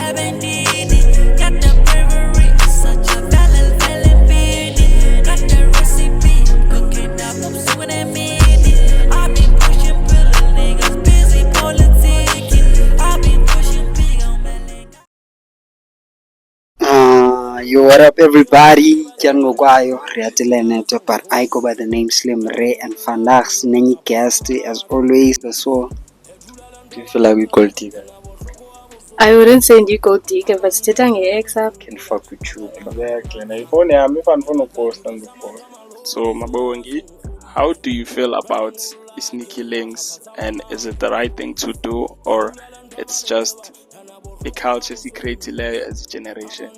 Got the bravery, such a valid feeling. Got the recipe, I'm cooking up, I'm swimming at me. I've been pushing pillow niggas, busy politicking. I've been pushing big on my leg. Yo, what up, everybody? Kyango kwayo, Riatilene, but I go by the name Slim Ray and Fandax, Nenny guest as always. So, Do you feel like we gold digger? I wouldn't send you gold digger, but sitting ex up. Can fuck with you. Exactly. Na ifoni yami ifana post and post. So Mabongi, how do you feel about sneaky links, and is it the right thing to do, or it's just a culture secretly as a generation?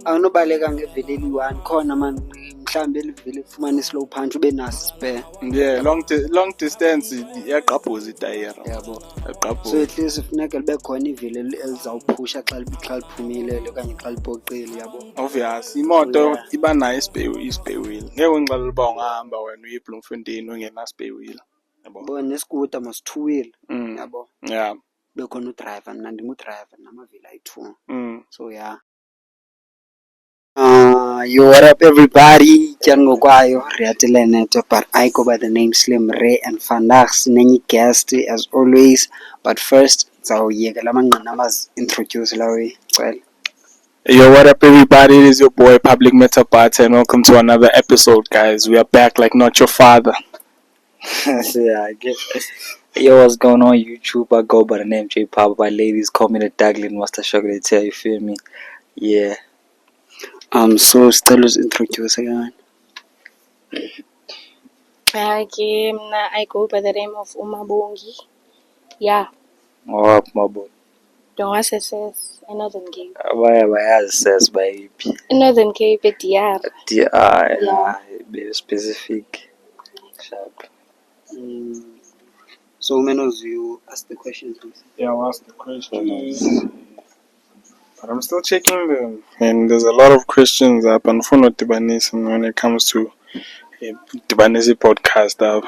awunobaleka ngeveleli one khona man mhlambe elivele ufumane slow punch ube naso spare. Yeah, long distance iyaqaphuza itayera yabo. So at least kufuneka libe khona ivili elizawuphusha xa liphumelele okanye xa lipoqile yabo. Obvious, imoto iba nayo i-spare wheel. Ngeke ungixelele uba ungahamba wena uye eBloemfontein ungena spare wheel. Yabo. Bo neskuta mas two wheel yabo. Yeah. Bekhona udriver mina ndingudriver namavili ayi-2. So yeah. Yo, what up, everybody? Kyango kwayo, Riatilene, but I go by the name Slim Ray and Fandax, Nenny guest as always. But first, zawuyeka lamanqinamazi introduce lawe. Well, Yo, what up, everybody? It is your boy Public Meta Bart, and welcome to another episode, guys. We are back like not your father. Yeah, I guess. Yo, what's going on YouTube? I go by the name J Pop. By ladies call me the Daglin Master Sugar. They tell you, feel me? Yeah. so still introduce again. Okay, I go by the name of Umabongi. Yeah, Oh, up, my boy. don't want to say Northern Cape. Why says by Northern Cape, DR. yeah, be specific. Sharp. So many of you ask the questions. Yeah, I'll ask the question. But I'm still checking them. And there's a lot of questions up on Funo Tibanese when it comes to Tibanese podcast up.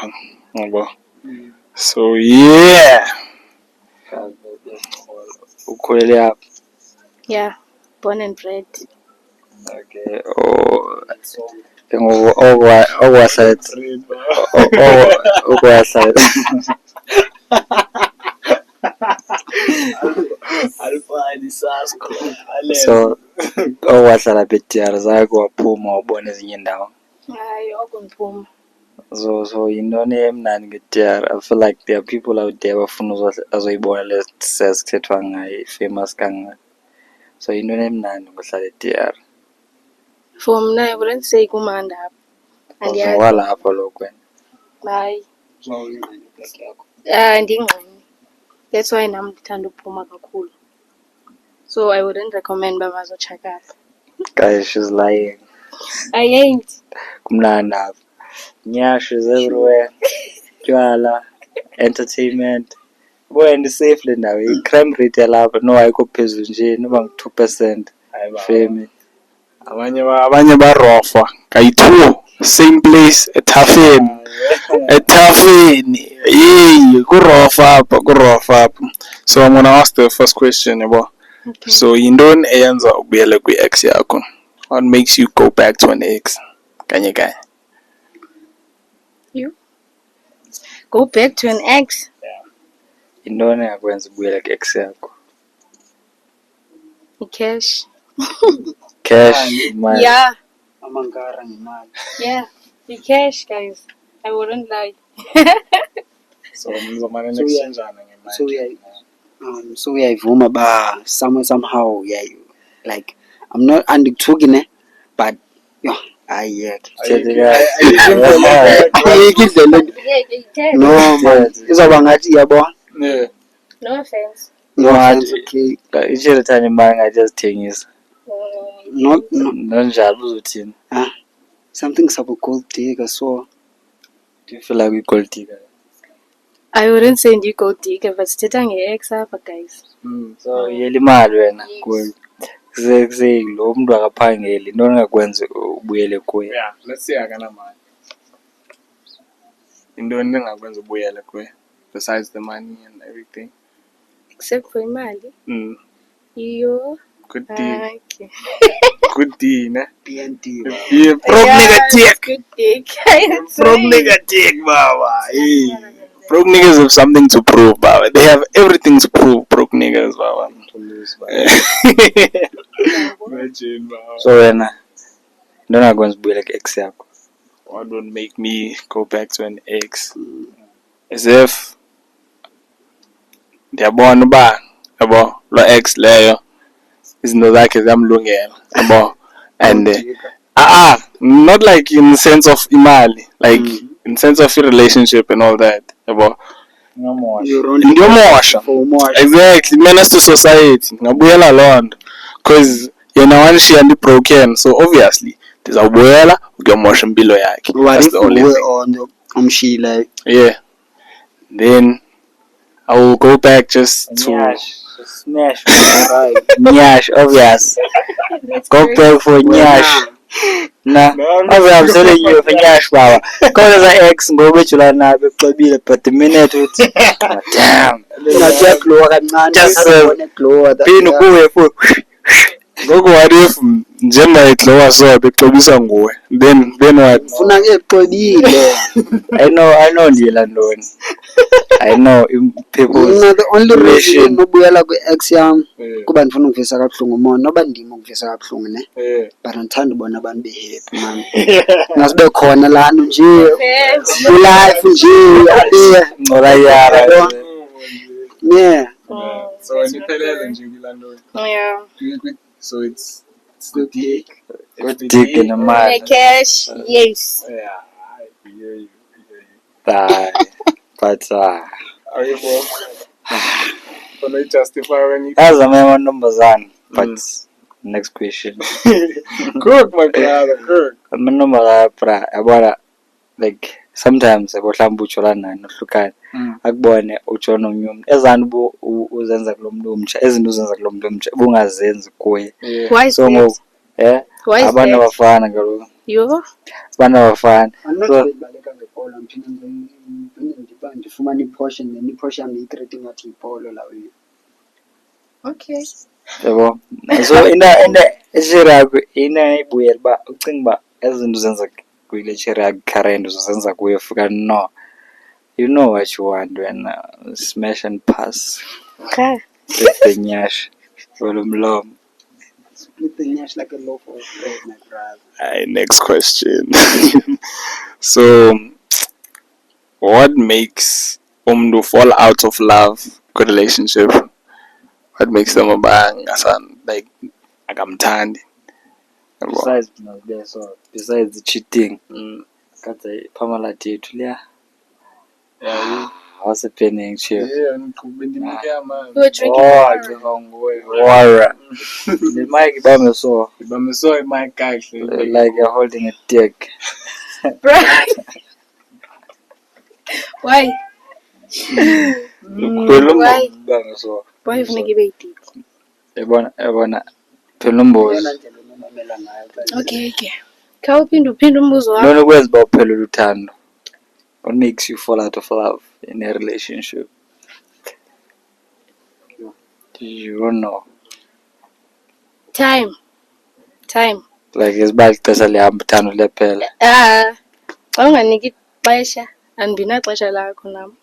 So, yeah. Ukulele up. Yeah, born and bred. Okay. Oh, what side? What side? So owahlala bediyari zakho waphuma wabona ezinye indawo. Hayi, okungiphuma. So yintoni emnandi ngediyari? I feel like there are people out there bafuna azoyibona le sesithethwa ngayo famous kangaka. So yintoni emnandi ngohlala ediyari? For mna, I wouldn't say kumanda. Walapho lokho wena. Hayi. Ndingqini. That's why nam ndithanda uphuma kakhulu. So I wouldn't recommend uba mazocheck up. Guys, she's lying. I ain't. Kumnandi apha. Nyashes everywhere. Tywala, entertainment. Boy, safe le ndawo. I-crime rate yalapha no ayikho phezulu nje noba ngu-2%. Femi. Abanye barofa kayi-2 same place ethafeni hey kurofa apha. So I'm gonna ask the first question yabo. Okay. So yintoni eyenza ubuyele kwi-ex yakho? What makes you go back to an ex? Kanye You? Go back to an ex? Yintoni engakwenza ubuyele ku-ex yakho? Cash. Cash, imali. Yeah. Amangara ngemali. Yeah. The cash, guys. I wouldn't lie. So mzomane next njani ngemali? So uyayivuma ba somehow yeah, like I'm not andikuthukine but yo ayeke no man izoba ngathi yabo. Yeah. No offense. No offense, okay. Itshele thani imali ngajazithengisa. No Nonjalo uzothini? something sabo gold digger. So Do you feel like we gold digger? I wouldn't send you gold digger, but sitting ex up, guys. So yela imali wena kuwe. Kuze lo muntu akaphangeli into engakwenza ubuyele kuye. Yeah, let's say akanamali. Intoni engakwenza ubuyele kuye besides the money and everything? Except for imali. You. Good D. Okay. Good D, ne? PNT. Yeah, broke nigga dick. Good dick. Broke nigga dick, baba. Hey. Broke niggas have something to prove, baba. They have everything to prove, broke niggas, baba. To lose, but Imagine, baba. so wena ndona kwenza ubuyele ku-ex yakho. What would make me go back to an ex? As if ndiyabona uba yabo lo ex leyo izinto zakhe ziyamlungela yabo and not like in the sense of imali, like in the sense of your relationship and all that yabo Ngiyamosha. You're only ndiyomosha for more. exactly menace to society ngabuyela loo nto because yena wanishiya ndi-broken, so obviously ndizawubuyela ukuyomosha impilo yakhe. What That's if the only we thing. on the umshila? Yeah, then I will go back just to Nyash. Smash. Nyash, obvious. Go back for Nyash. Nah, obviously I'm telling you for Nyash, baba. Because as an ex, ngoba ejula nabe exobile, but the minute uthi, oh, damn. Ngathi glow kancane. Just, Ubone glow. Phinde kuwe futhi. ngoku what if njengoba iglowa so bexobisa nguwe then what? Ufuna ke exobile. I know ndiyela ntoni. I know people Mna the only reason relation. nobuyela kwi-ex yam Yeah. kuba ndifuna ukuvisa kabuhlungu umoya noba ndima ukuvisa kabuhlungu ne Yeah. but ndithanda ubona abantu be-happy man. Ngasibe khona laa nto nje kulife nje abe Ngola yara. yeah. So niphelele nje kula nto. Yeah. So it's the dick. Good dick in the The mind. cash, yes. Yeah, I hear you. But Are you for? Can I justify when you that's a man numbers. But next question. cook, my brother, cook? Amanumber abona like sometimes abohlamba ujola nani ohlukana akubone ujona omnye umuntu ezani uzenza kulomuntu omtsha ezinto uzenza kulomuntu omtsha bungazenzi kuye Why is so ngoku that? Why is abantu that? abafana kaloku You? abantu abafana so Andinobaleka ngebhola mphinde ndifumane i-portion then i-portion yam ndiyitrete ngathi yibholo laweyo. Okay. yabo so esheri yakho ibuyela uba ucinga uba ezinto uzenza kule sheri yakho current uzozenza kuye fuka no you know what you want when smash and pass Okay. with the nyash olumlomo. Split the nyash like a loaf of bread, my brother. Alright, next question. So, what makes umntu fall out of love good relationship? What makes them a bang? Like akamthandi. Besides besides the cheating kade phamaladi yethu leya awasephening chief Ah. You were drinking oh water. ngiva nguwe wara the mic bame so Bamiso my guy. like you're holding a dick. Why? Why? Bame so Why ufuna ngibe yididi? yabona phela umbozi Eyona ndlela unomamela ngayo xa Okay. Khawuphinde umbuzo wakho. lona kwenza uba uphela uthando. What makes you fall out of love in a relationship? You don't know. Time. Like isibali ixesha lihamba uthando liyaphela. Xa unganiki ixesha andinaxesha lakho nam.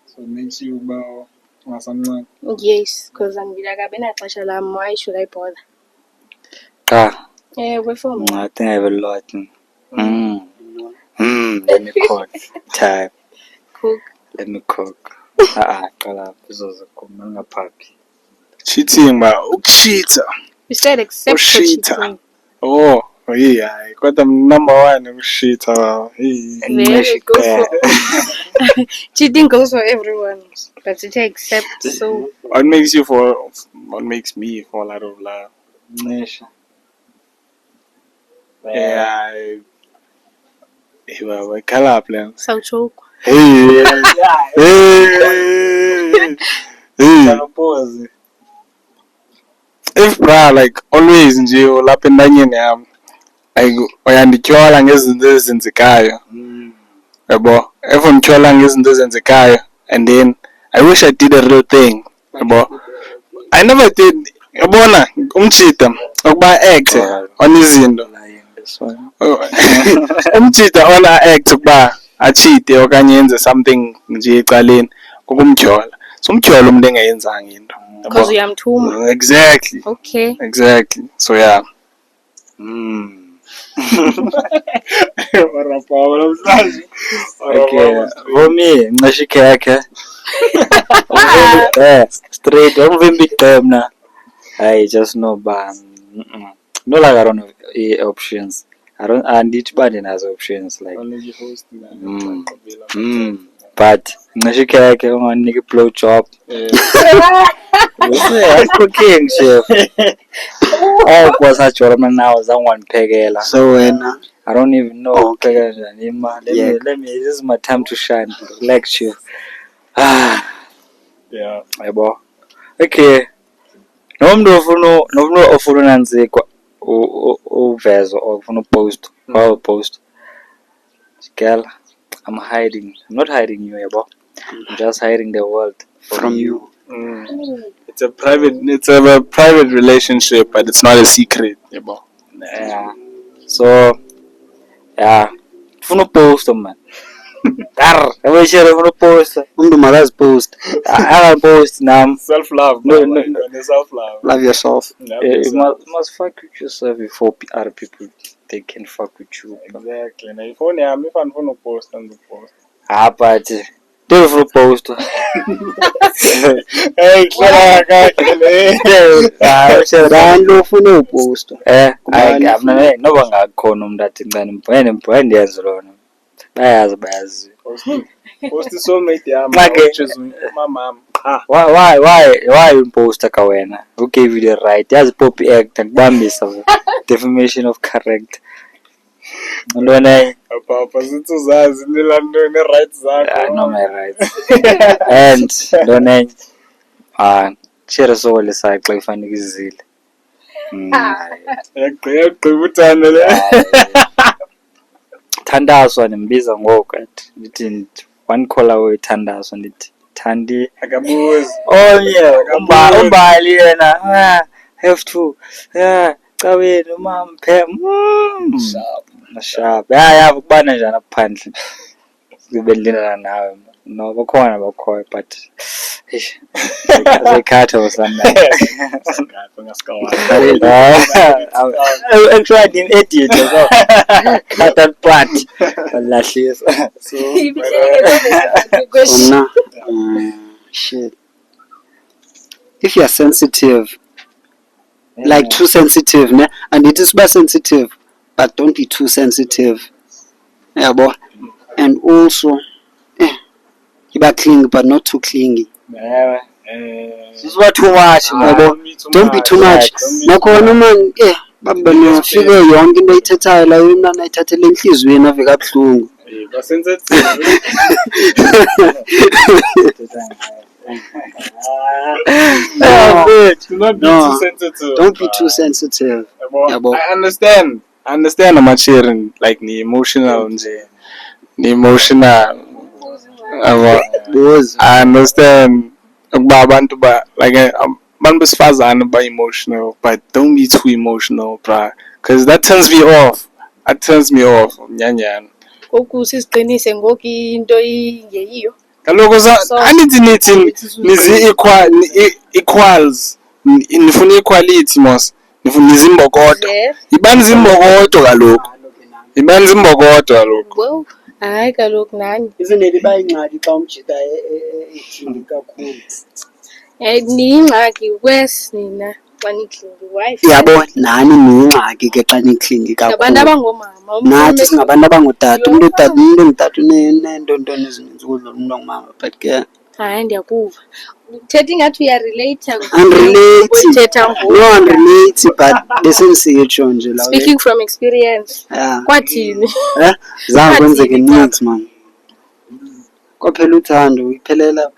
So it makes you about masamncane. Yes, because andinakabi naxesha lam. Why should I bother? Cha, Ewe for me. I think I have a lot. Let me cook. Time. Cook. Let me cook. Qala uzozikhuluma ngaphapi. Cheating ba ukushita. You said except for Ushita. cheating. Oh, yeah. Kodwa number 1 ukushita baba. Very good for cheating goes for everyone, but it except so. What makes me fall out of love? Ncesha. Yeah. Hey, baba, khala plan. Sawujoke. Hey. Pause. If bra like always nje ulapha entanyeni yami like uyandityhola ngezinto ezenzekayo yabo if undityhola ngezinto ezenzekayo and then I wish I did a real thing yabo I never did Yabona umchita okuba act on izinto. Lying, this one. Umchita on act ukuba achite okanye yenze something nje ecaleni kokumtyhola. So umtyhola umuntu engayenzanga into. Because uyamthuma. Exactly. Okay. Exactly. So yeah. Okay, for me, ngisho ikhekhe. Straight, umvimbi igqemna. I just know ba. No, like I don't have options. Andithi uba ndinazo options like. But ngisho ikhekhe unganika i-blow job. I'm cooking, chef. Oh, boss, I told him now. Someone pegela. So wena I don't even know. Okay. Let me. This is my time to shine. Lecture. Ah, Yeah. yabo. Okay. Nomuntu ofuna nanzikwa uvezo ofuna post. Or post. Girl, I'm hiding. I'm not hiding you, yabo. I'm just hiding the world from you. It's a private relationship, but it's not a secret. Yeah. So, yeah. Funa post man. Dar, I share funa post. Umuntu makazipost. I post now. Self-love. No. Self-love. Love yourself. You must fuck with yourself before other people they can fuck with you. Exactly. Now, if only I'm post and post. But do funa post. Hey, Abantu ufuna uposta. No bangakhona umuntu athi ncane mbhene ndiyenze lona. Bayazi. Post soulmate yami. Mama. Why you post ka wena? Who gave you the right? Yazi Poppy Act akubambisa defamation of character. Ntona Papa sithuzazi nilando ne rights zakho. no my rights. And ntona share so le xa ifanele izile. Yagqiba uthando le. Thandazwa nimbiza ngoku athi ndithi one call away thandazwa ndithi Thandi Akabuzi. oh yeah umbali yena have to caweni umamphe sharp ya ukubana njani aphandle sibe ndilana nawe no bakhona but they cut or something actually in edit so cut that part lahlisa Una shit. If you're sensitive, like too sensitive, ne? And it is but sensitive, but don't be too sensitive. Yeah, boy. And also, you are clingy, but not too clingy. this is what too much Don't be too much. Nakhona man, babona fike yonke into ayithethayo la yona ayithathele enhlizweni ave kabuhlungu. Sensitive. Do not be No. too sensitive. Don't be too sensitive. Yabo. I understand I'm sharing like the emotional nje. The emotional. Because I understand ukuba abantu ba like abantu besifazane ba emotional, but don't be too emotional, bruh. Cause that turns me off. Nyanyana. Ukuthi siqinise ngoku into ingeyiyo. Kaloku anithi nizi equals nifuna equality mos nifuna izimbokodo Yeah. ibani zimbokodo kaloku Well, hayi kaloku nani. izineli bayingxaki xa umjita ethindi kakhulu. Niyingxaki wes nina xa niklingi wife. Yabo nani niyingxaki ke xa niklingi Ngabantu kakhulu. abangomama. Nathi singabantu abangotata, umuntu ongutata uneento ezininzi ukudlula umuntu ongumama, but ke Hayi ndiyakuva. Uthetha ingathi uyarelate unrelate. No unrelate, but besendisitsho nje la. Speaking from experience. Yeah. Kwathini? Zange kwenzeke needs man. Kwaphela uthando iphelela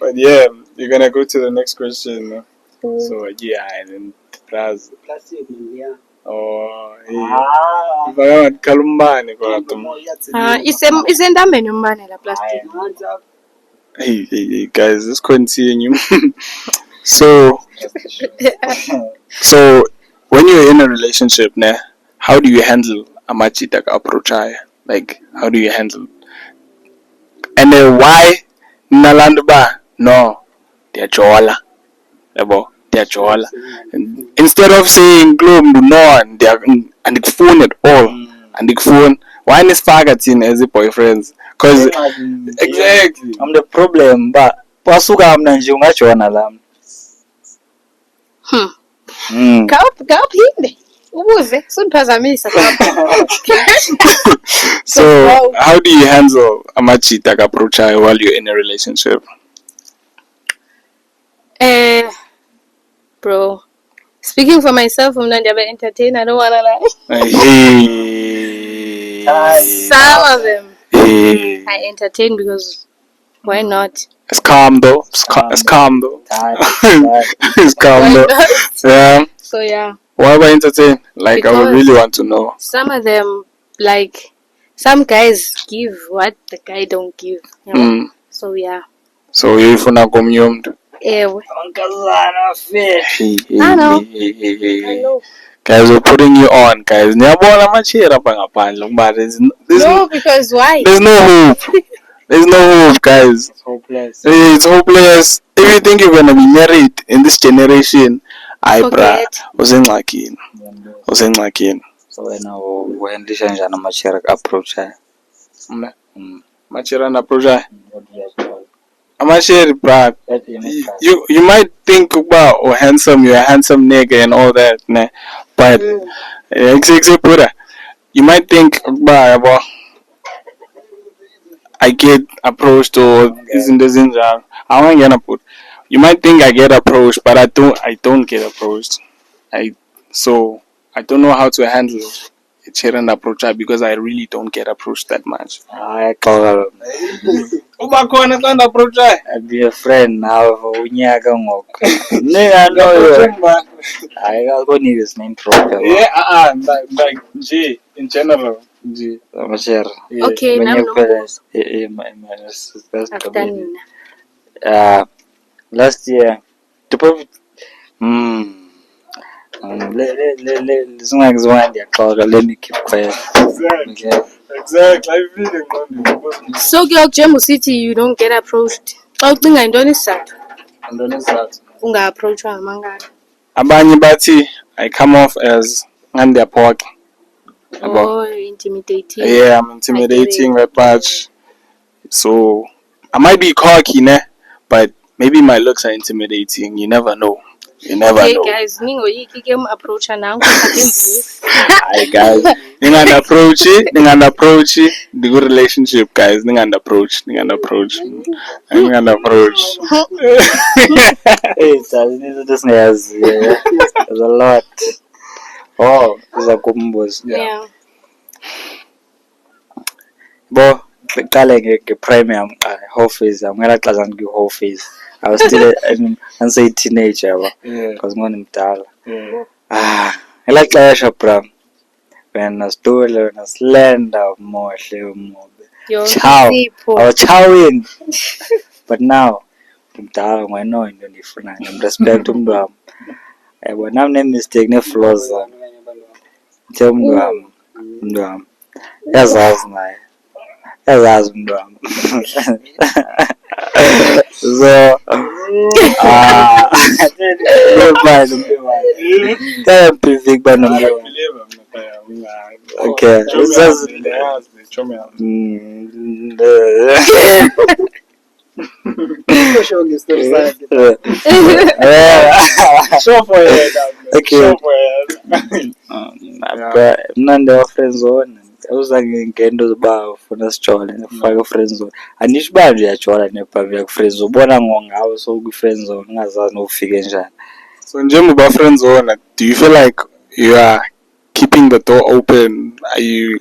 But yeah, you're gonna go to the next question. So yeah, and then Raz. Oh, hey. Kalumbani kodwa. Isentambeni yombane la plastic. Hey, guys, let's continue. So when you're in a relationship, how do you handle amachita approach? Like, how do you handle? And then why nalandba? No, they're jola. They're jola. Instead of saying gloom do no, and the phone at all, and the phone. Why is fagatin as a boyfriends? Because exactly, I'm the problem, but wasuka mna nje ungajona la. Kawuphinde ubuze sundiphazamisa So how do you handle amachita approach while you're in a relationship? Bro, speaking for myself, I'm not ever entertained. I don't wanna lie. Hey. Some of them Hey. I entertain because why not? It's calm though. It's calm though. It's calm Why though. not? Yeah. So yeah, Why would I entertain? Like, I would Because- really want to know. some of them, like some guys give what the guy don't give. You know? So yeah, So if you not come home, ewe. Unkazana fit. I know. I know. Guys, we're putting you on, guys. Nyabona machira pa ngaphandle, but there's No, because why? no hope. There's no hope, guys. It's hopeless. It's hopeless. If you think you're gonna be married in this generation, Forget. usengxakini. So uhendisha njani amachera approach haya? Machira na approach. Amashiri, bruh. You might think about handsome, you're a handsome nigga and all that, but you might think about I get approached or isn't I want to put. You might think I get approached, but I don't get approached. I don't know how to handle a children approach because I really don't get approached that much. I'd be a friend now for unyaka ngok. I know you. I don't need his name proper. Yeah, like G in general. G. Amachera. Okay, now That's I've done. last year. Let me keep quiet. Exactly. I really So Jemu City, you don't get approached. I think I don't start. Unga approach mangani. Abanye bathi I come off as ngandiyaphoxa. Oh, intimidating. Yeah, I'm intimidating that much. So I might be cocky, but maybe my looks are intimidating. You never know. Okay, guys, ningo yiki game approach nangu kakenzi. Hi guys, ninga approach the good relationship, guys. Ninga approach. Hey, this there's a lot. Oh, there's a combos. Yeah. Bo, kale premium whole phase. I'm gonna class and give whole phase. I was still I'm say teenager, because I'm mdala. I like Clash Pram. When I stole and I slender more. Yo, Ciao. people. I was chowing. But now, mdala I know in the different. I'm respect mdam. When I'm name mistake ne flaws. Tell mdam. Yes, I was nice. Yes, mdam. So, okay, mnandi wa friendzone uzangingendo ba ufuna sijole nifaka friendzone anisho banje yajola nephambi ku friendzone ubona ngawo so ku friendzone ungazazi nofike njani. So njengoba friendzone, do you feel like you are keeping the door open? Are you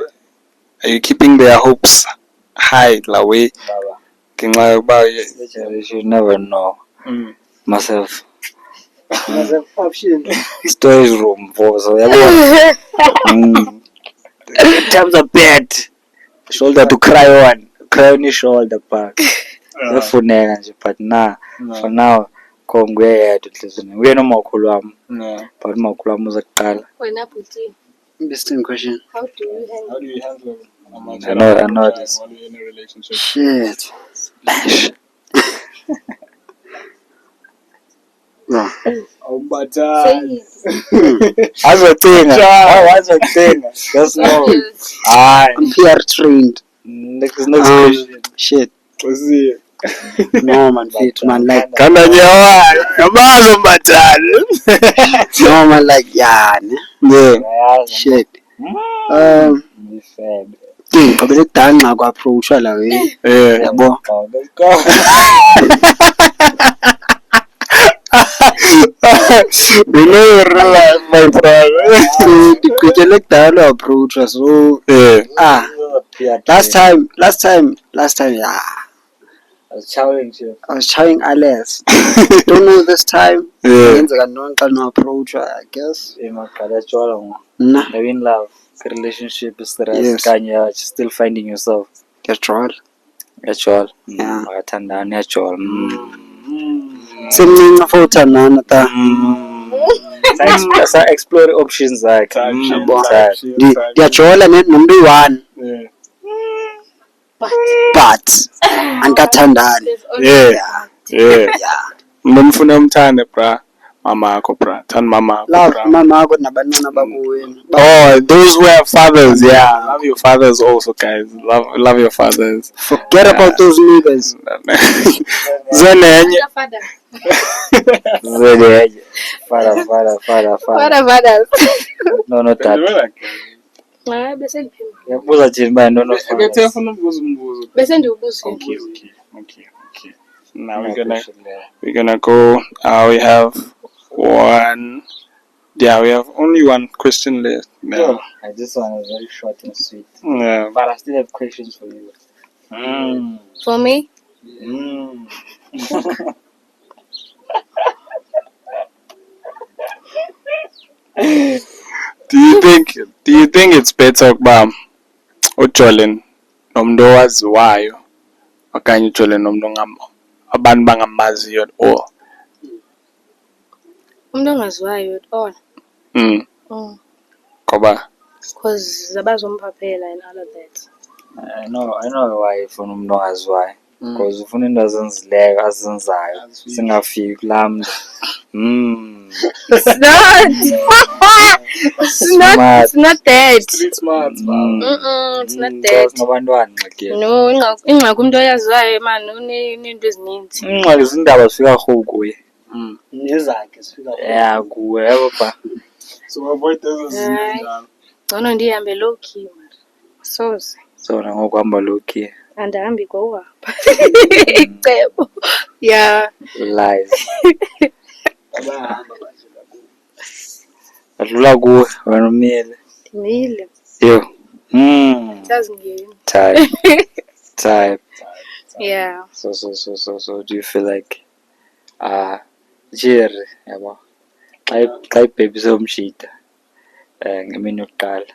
keeping their hopes high la way? You never know myself. Stories room so yabona. Times are bad. Shoulder to cry on your shoulder back. Efuneka nje but for now nguye yedwa enhlizweni. Uye nomakhulu wami. But umakhulu wami uzokuqala. Wena bhuti, Interesting question. how do you handle? How do you handle I know this. while you're in a relationship? Shit. Splash. No. But Say it. Azocinga. Just know. Hayi. I'm PR trained. Next question. Shit. see. No man, fit man like Kanda nyawa, yamazo mbatani. no man like yeah. Yeah. Shit. Be fed. Ngicabele kudanqa kwa-approach-wa la we. Yabo. Let's go. You know you're real life, my brother. Ngicabele kudala wa-approach-wa so last time yeah. I was challenging you. I was trying Alice. Don't know this time. Ngenzeka ntoni xa no-approach-wa I guess. Emaqala etshwala ngo. Nah. You're in love. Relationship is stress. Yes. Kanye you're still finding yourself. Ngiyajwayela. Yatshwala. Yeah. Bayathandana yatshwala. Semncinci for uthandana ta. Sa explore options zakhe. Yabo. Type. Ndiyajola nomuntu uyi-one but andikathandani. There's always Yeah. Yeah. Mfuna umthande bra. Mamakho bra. Thanda mamakho Love bra. mamakho nabantwana bakuwena. Oh, those who have fathers, yeah. Love your fathers also, guys. Love your fathers. Forget about those niggas. Zenenye. father. Zele. Father. Father. No, not that. Bese ndiphendula. Yabuza thini bani no Bethe ufuna ukubuza umbuzo. Bese ndiwubuza. Okay. Now we're gonna go. We have one. Yeah, we have only one question left now. This one is very short and sweet. Yeah. But I still have questions for you. For me? Do you think it's better ukuba uJolin nomuntu owaziwayo okanye uJolin nomuntu abantu bangamaziyo at all? Umuntu ongaziwayo at all. Ngoba Because zabazomphaphela and all of that. I know why ufuna umuntu ongaziwayo. Because ufuna into azenzileyo azenzayo singafiki kulaa mntu. It's not. It's not that. street smart. It's not that. Ngabantwana ngxakini. No, ingxaki umuntu oyaziwayo man uneento ezininzi. Ingxaki zindaba zifika rhowu kuye. Nezakhe zifika. Yeah, kuwe yabo ba. So avoid those Ngcono ndihambe low key man. Soze. Zona ngokuhamba lokhi. Andihambi ngohamba. Icebo. Yeah. Lies. Adlula kuwe wena umile. Ndimile. Yo. Sazingeni. Type. Yeah. So do you feel like Jerry yabo xa ibhebise umshita ngemini yokuqala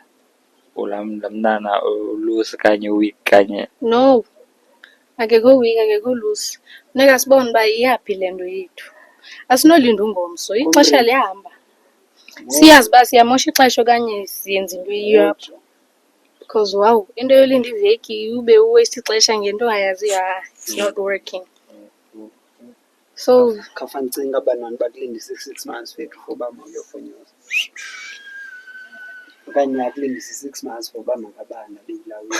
ulamntana ulusi kanye week kanye No. Akekho weak, akekho loose. Funeka sibone uba iyaphi le nto yethu. Asinolinda ungomso, ixesha liyahamba. Siyazi uba siyamosha ixesha okanye siyenza into eyiyo. Because wow, into yolinda iveki ube uwaste ixesha ngento ongayaziyo, it's not working. So Khafa ndicinga abantwana bakulindisa 6 months wethu for uba mawuyofonyoza. Okanye akulindisa 6 months for uba makabana beyilawula.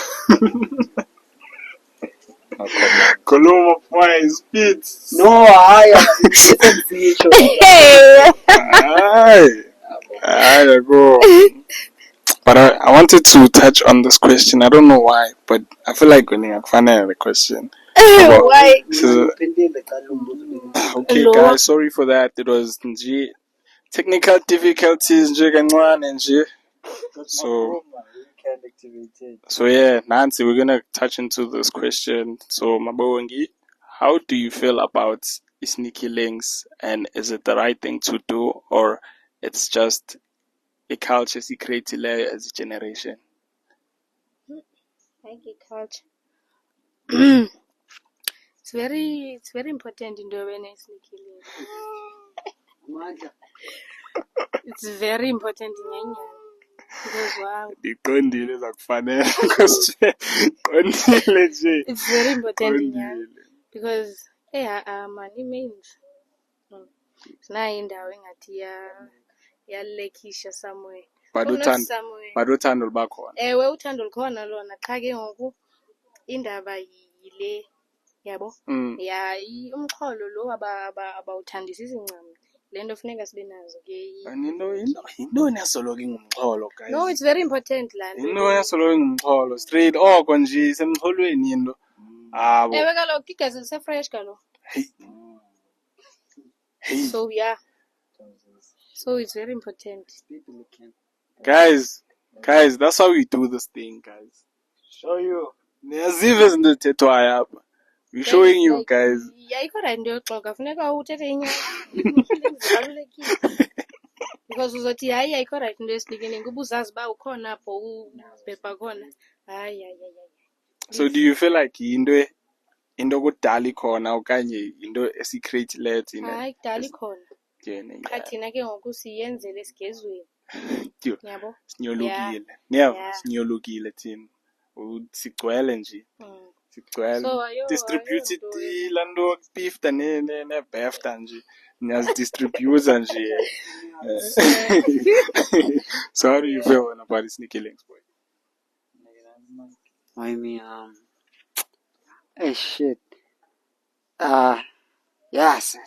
Koluma boy speed. No, hayi asisitsho. Hi, go. But I wanted to touch on this question. I don't know why, but I feel like when I find the question. why? So, Uphendile qala umbuzo. okay, guys, sorry for that. It was technical difficulties nje kancane nje. So yeah, Nancy, we're gonna touch into this question. So Mabongi, how do you feel about sneaky links, and is it the right thing to do, or it's just a culture secret as a generation? Agriculture. It's very important into awareness. It's very important in because wow, Ndiqondile zakufanele question. Qondile nje. it's very important in Qondile. because money means sinayo indawo engathi yalekisha somewhere. But Or not uthando somewhere. but uthando luba khona. Ewe uthando lukhona lona qha ke ngoku indaba yile yabo ya umxholo lo abawuthandisisi ncam le nto funeka sibe nazo ke Yintoni yasoloko ingumxholo, guys? no it's very important laa nto. Yintoni yasoloko ingumxholo? Straight oko nje isemxholweni into. Abo. Ewe kaloku igazi lisefresh kaloku. Hey. So yeah, so it's very important. Guys, that's how we do this thing, guys. Show you. Niyaziva izinto ezithethwayo apha. We're showing you, guys. Ayikho right into yoxoka funeka uthethe inyani zibalulekile because uzothi hayi ayikho right into yesilikiningi ubuzazi uba ukhona apho ubhebha khona hayi. So do you feel like into kudala ikhona okanye into esecret let Hayi kudala ikhona Yena, qha thina ke ngoku siyenzele esigezweni Tyo. yabo. Sinyolukile. Yeah. Sinyolukile thina. Sigcwele nje. Sigcwele. So ayo Distributed ayo lando beef ne befta nje. Niyazidistributor nje. So how do you feel about the sneaky links, boy? I mean, shit. Yes.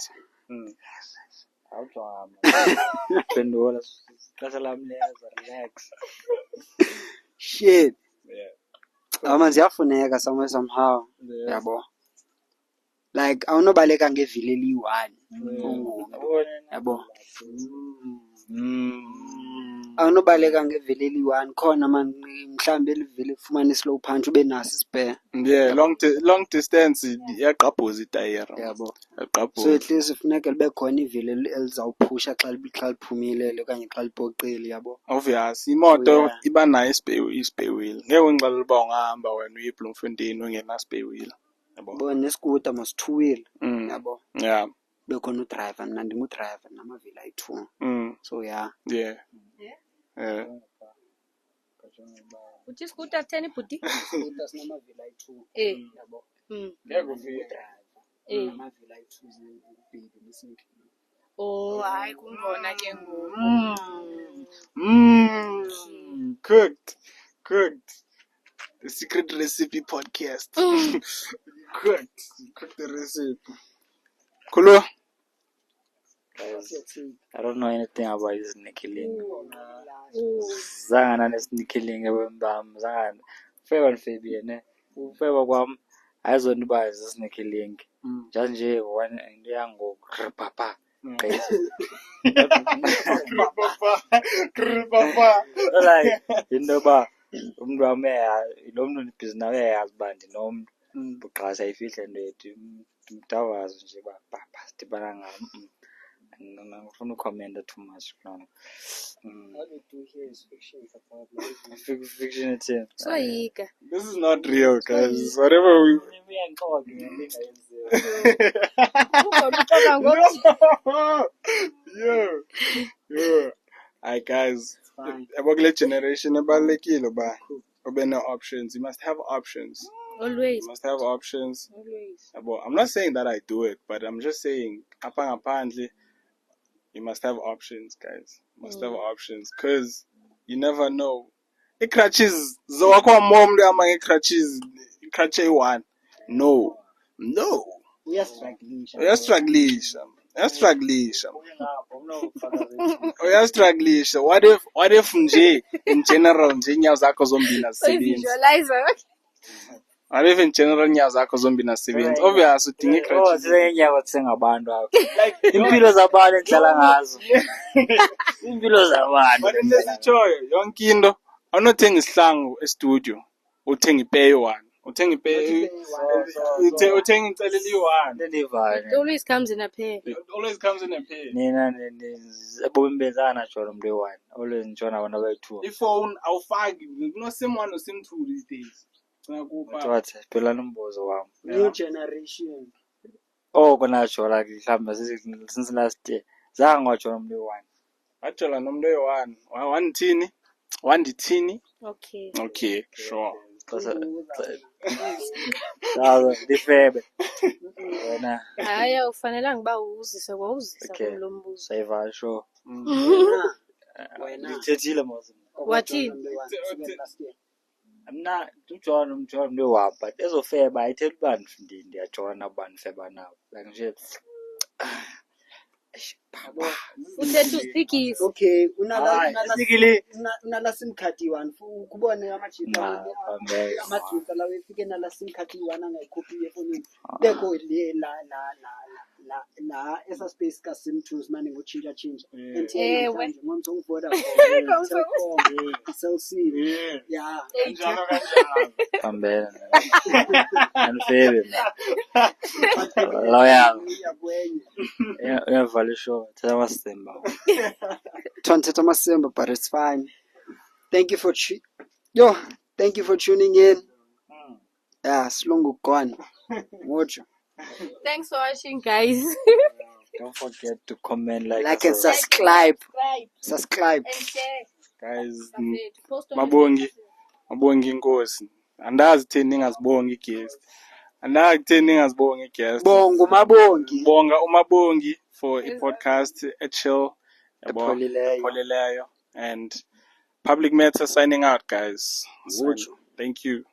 Pendula. Xesha lam liyeza, relax. Shit. Yeah. Man ziyafuneka somehow. Yabo. Like awunobaleka ngevili eliyi-1. Yabo. Awunobaleka ngevili eliyi-1 khona man mhlambe elivili ufumane slow punch ube naso spare. Yeah, long distance iyagqabhuza itayera. Yabo. So Yagqabhuza. at least funeka libe khona ivili elizawuphusha xa liphumile okanye xa lipoqile yabo. Obvious, imoto Yeah. iba nayo i-spare wheel. Ngeke ungixelele uba ungahamba wena uye eBloemfontein ungena spare wheel. Yabo. Bo neskuta must 2 wheel. Mm. Yabo. Yeah. Bekhona udriver mina ndingu-driver namavili ayi-2. So yeah. Yeah. Yeah. uthi iskuta sitheni ibhuti Skuta sinamavili ayi-2. Yabo. Ngeke ufike. Namavili ayi-2 zibhili lisinki. oh hayi kungona ke ngoku Cooked. The Secret Recipe Podcast. Cooked the recipe. Khulu. Guys, I don't know anything about this sneaky link. Zange nane-sneaky link ebomini bam. Zange ufeba ndifebile ne. Ufeba kwam ayizona uba zi-sneaky link. Just nje into yangoku papa. Like into yoba umntu wam lo mntu ndibhizi nawe uyayazi uba ndinomntu xa sayifihle into yethu mdavazo nje uba papa sidibana ngam. Angifuna ukhomenta too much kuloo nto. What we do here is fiction about Fiction ethini? soyika This is not real, guys. Whatever we. Uyangixoka ngento engayenziwa. ugona uxoka ngoku Yo. Hi guys. Abakule generation ebalekile ba. Ube no options. You must have options. always You must have options. I'm not saying that I do it, but I'm just saying apparently you must have options, guys. You must have options because you never know. Crutches zowakho mom ama crutches one. No. Uyasstrugglisha. What if nje in general nje inyawo zakho zombini azisebenzi? visualizer What if in general inyawo zakho zombini azisebenzi? Obvious udinga crutches. Singeenyawo singabantu apha. Impilo zabantu endidlala ngazo. Impilo zabantu. But into esitshoyo yonke into awunothenga isihlangu estudio uthenga ipeyo one uthenga ipe uthenga icele eliyi-1. Lelivane. It always comes in a pair. It always comes in a pair. Nina ebomini benzana natshona umuntu eyi-1. Always ntshona abantu abayi-2. Ifone awufaki kuno-sim 1 no-sim 2 these days. What? Phelani umbuzo wami. New generation. Oko natsho like mhlawumbe since last year. Zange watshona umuntu eyi-1. Wajola nomuntu oyi-1. Wandithini? Wandithini? Okay. Okay, sure. Sazo ndifebe. Wena. Hayi awufanelanga uba uzise kwawuzisa Okay. kulo mbuzo. Sayiva sure. Wena. Ngithethile mos. Wathini? Mna umjona umuntu eyi-1 but ezofeba ayitheli uba ndiyajona uba ndifeba nabo. Like nje Uthetha usikisi. Okay, Sikili. unala sim card yi-1 kubone amajita Pambele. amajita lawo efike nala sim card yi-1 angayikhophi efonini bekho le la esa space ka sim 2 simane ngotshintsha Ewe. ngomso ngivoda Cell C yeah Kanjalo kanjalo. Pambele. Andifebe mna. Loyal. yakwenye Uyavala ishow. Thetha amasimba. Tontet amasemba, but it's fine. Thank you for thank you for tuning in. Yeah, Slungu gone. Mojo. Thanks for watching, guys. Don't forget to comment, like And subscribe. Subscribe. And share. Guys, Post on mabongi inkosi. Andazi thini ningazibongi i-guest. Andazi thini ningazibongi i-guest. Bongo mabongi. Bonga umabongi for a podcast, a chill, Epholeleyo. epholeleyo. And Public Matter signing out, guys. Mojo. Thank you.